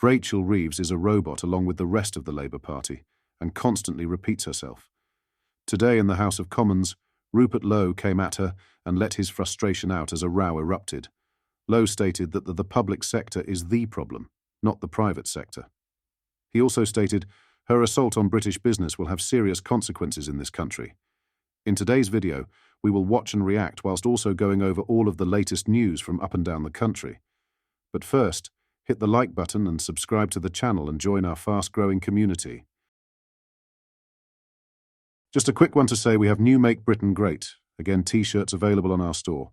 Rachel Reeves is a robot along with the rest of the Labour Party and constantly repeats herself. Today in the House of Commons, Rupert Lowe came at her and let his frustration out as a row erupted. Lowe stated that the public sector is the problem, not the private sector. He also stated, her assault on British business will have serious consequences in this country. In today's video, we will watch and react whilst also going over all of the latest news from up and down the country. But first, hit the like button and subscribe to the channel and join our fast-growing community. Just a quick one to say we have new Make Britain Great, again t-shirts available on our store.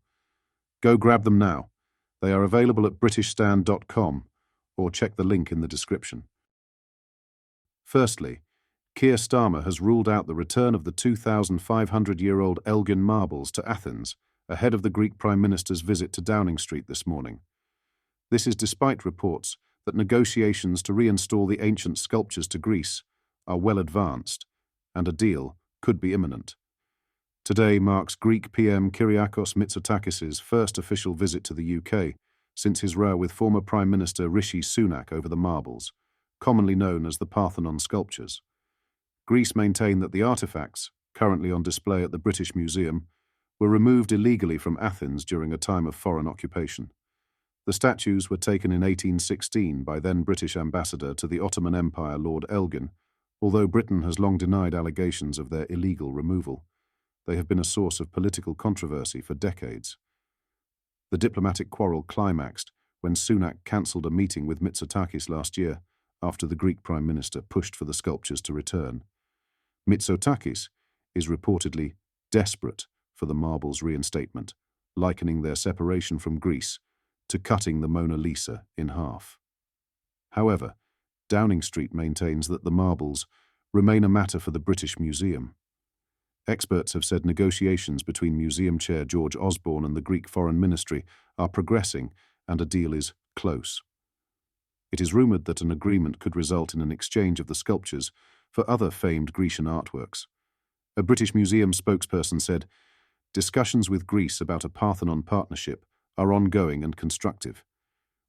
Go grab them now. They are available at britishstand.com or check the link in the description. Firstly, Keir Starmer has ruled out the return of the 2,500-year-old Elgin Marbles to Athens ahead of the Greek Prime Minister's visit to Downing Street this morning. This is despite reports that negotiations to reinstall the ancient sculptures to Greece are well advanced, and a deal could be imminent. Today marks Greek PM Kyriakos Mitsotakis' first official visit to the UK since his row with former Prime Minister Rishi Sunak over the marbles, commonly known as the Parthenon sculptures. Greece maintained that the artefacts, currently on display at the British Museum, were removed illegally from Athens during a time of foreign occupation. The statues were taken in 1816 by then British ambassador to the Ottoman Empire Lord Elgin, although Britain has long denied allegations of their illegal removal. They have been a source of political controversy for decades. The diplomatic quarrel climaxed when Sunak cancelled a meeting with Mitsotakis last year after the Greek Prime Minister pushed for the sculptures to return. Mitsotakis is reportedly desperate for the marbles' reinstatement, likening their separation from Greece to cutting the Mona Lisa in half. However, Downing Street maintains that the marbles remain a matter for the British Museum. Experts have said negotiations between Museum Chair George Osborne and the Greek Foreign Ministry are progressing and a deal is close. It is rumoured that an agreement could result in an exchange of the sculptures for other famed Grecian artworks. A British Museum spokesperson said, "Discussions with Greece about a Parthenon partnership are ongoing and constructive.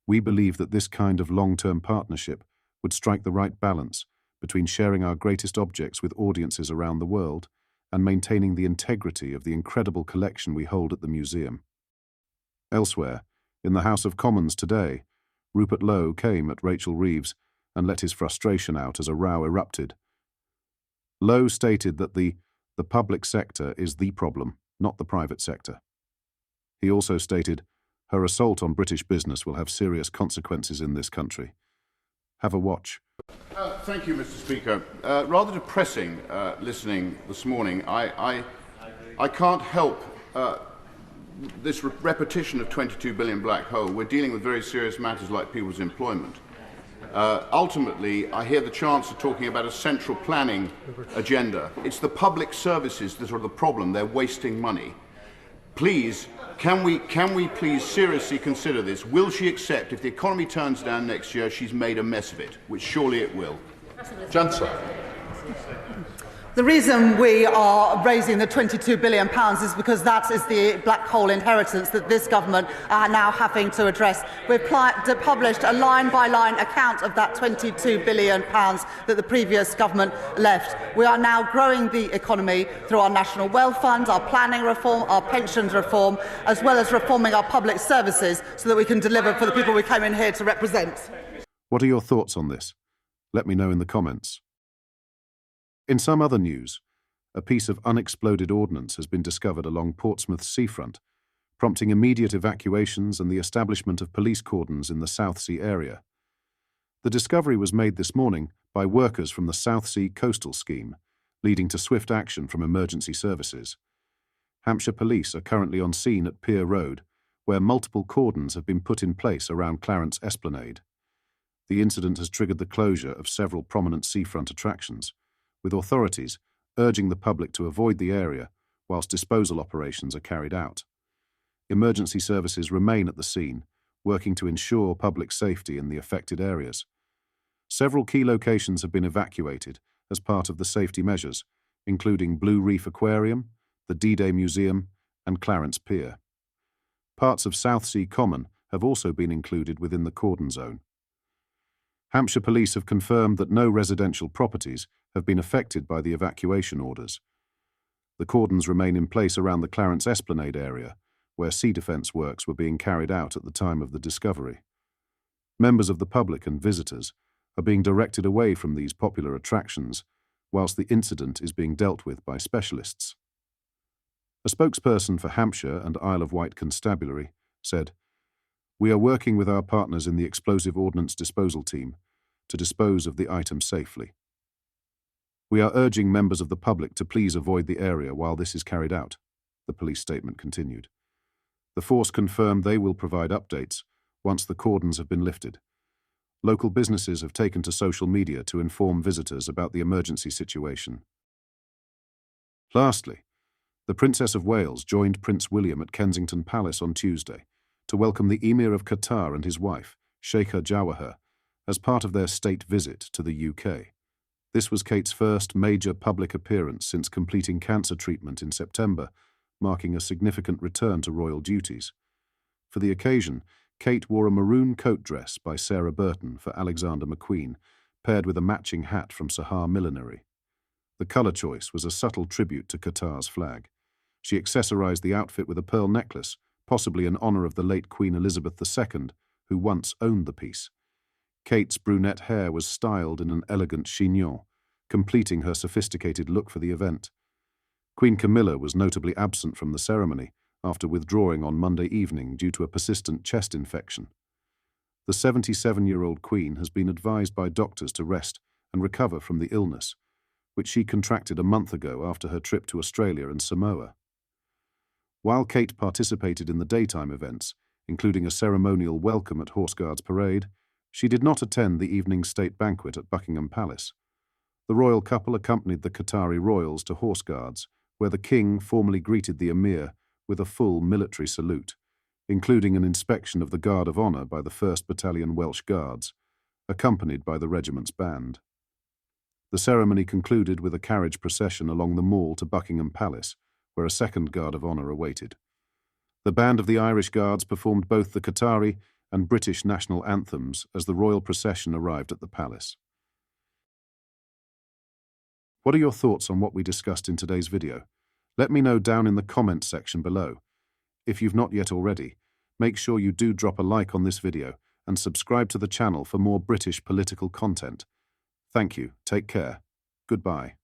We believe that this kind of long-term partnership would strike the right balance between sharing our greatest objects with audiences around the world and maintaining the integrity of the incredible collection we hold at the museum." Elsewhere, in the House of Commons today, Rupert Lowe came at Rachel Reeves and let his frustration out as a row erupted. Lowe stated that the public sector is the problem, not the private sector. He also stated, her assault on British business will have serious consequences in this country. Have a watch. Thank you, Mr. Speaker. Rather depressing listening this morning. I can't help this repetition of 22 billion black hole. We're dealing with very serious matters like people's employment. Ultimately, I hear the Chancellor talking about a central planning agenda. It's the public services that are the problem. They're wasting money. Please, can we please seriously consider this? Will she accept if the economy turns down next year, she's made a mess of it, which surely it will? Chancellor. The reason we are raising the £22 billion is because that is the black hole inheritance that this government are now having to address. We've published a line-by-line account of that £22 billion that the previous government left. We are now growing the economy through our National Wealth Fund, our planning reform, our pensions reform, as well as reforming our public services so that we can deliver for the people we came in here to represent. What are your thoughts on this? Let me know in the comments. In some other news, a piece of unexploded ordnance has been discovered along Portsmouth's seafront, prompting immediate evacuations and the establishment of police cordons in the South Sea area. The discovery was made this morning by workers from the South Sea Coastal Scheme, leading to swift action from emergency services. Hampshire Police are currently on scene at Pier Road, where multiple cordons have been put in place around Clarence Esplanade. The incident has triggered the closure of several prominent seafront attractions, with authorities urging the public to avoid the area whilst disposal operations are carried out. Emergency services remain at the scene, working to ensure public safety in the affected areas. Several key locations have been evacuated as part of the safety measures, including Blue Reef Aquarium, the D-Day Museum, and Clarence Pier. Parts of South Sea Common have also been included within the cordon zone. Hampshire police have confirmed that no residential properties have been affected by the evacuation orders. The cordons remain in place around the Clarence Esplanade area, where sea defence works were being carried out at the time of the discovery. Members of the public and visitors are being directed away from these popular attractions, whilst the incident is being dealt with by specialists. A spokesperson for Hampshire and Isle of Wight Constabulary said, "We are working with our partners in the explosive ordnance disposal team to dispose of the item safely. We are urging members of the public to please avoid the area while this is carried out," the police statement continued. The force confirmed they will provide updates once the cordons have been lifted. Local businesses have taken to social media to inform visitors about the emergency situation. Lastly, the Princess of Wales joined Prince William at Kensington Palace on Tuesday to welcome the Emir of Qatar and his wife, Sheikha Jawahar, as part of their state visit to the UK. This was Kate's first major public appearance since completing cancer treatment in September, marking a significant return to royal duties. For the occasion, Kate wore a maroon coat dress by Sarah Burton for Alexander McQueen, paired with a matching hat from Sahar Millinery. The colour choice was a subtle tribute to Qatar's flag. She accessorised the outfit with a pearl necklace, possibly in honour of the late Queen Elizabeth II, who once owned the piece. Kate's brunette hair was styled in an elegant chignon, completing her sophisticated look for the event. Queen Camilla was notably absent from the ceremony after withdrawing on Monday evening due to a persistent chest infection. The 77-year-old Queen has been advised by doctors to rest and recover from the illness, which she contracted a month ago after her trip to Australia and Samoa. While Kate participated in the daytime events, including a ceremonial welcome at Horse Guards Parade, she did not attend the evening state banquet at Buckingham Palace. The royal couple accompanied the Qatari royals to Horse Guards, where the king formally greeted the emir with a full military salute, including an inspection of the Guard of Honour by the 1st Battalion Welsh Guards, accompanied by the regiment's band. The ceremony concluded with a carriage procession along the Mall to Buckingham Palace, where a second Guard of Honour awaited. The band of the Irish Guards performed both the Qatari and British national anthems as the royal procession arrived at the palace. What are your thoughts on what we discussed in today's video? Let me know down in the comments section below. If you've not yet already, make sure you do drop a like on this video and subscribe to the channel for more British political content. Thank you, take care, goodbye.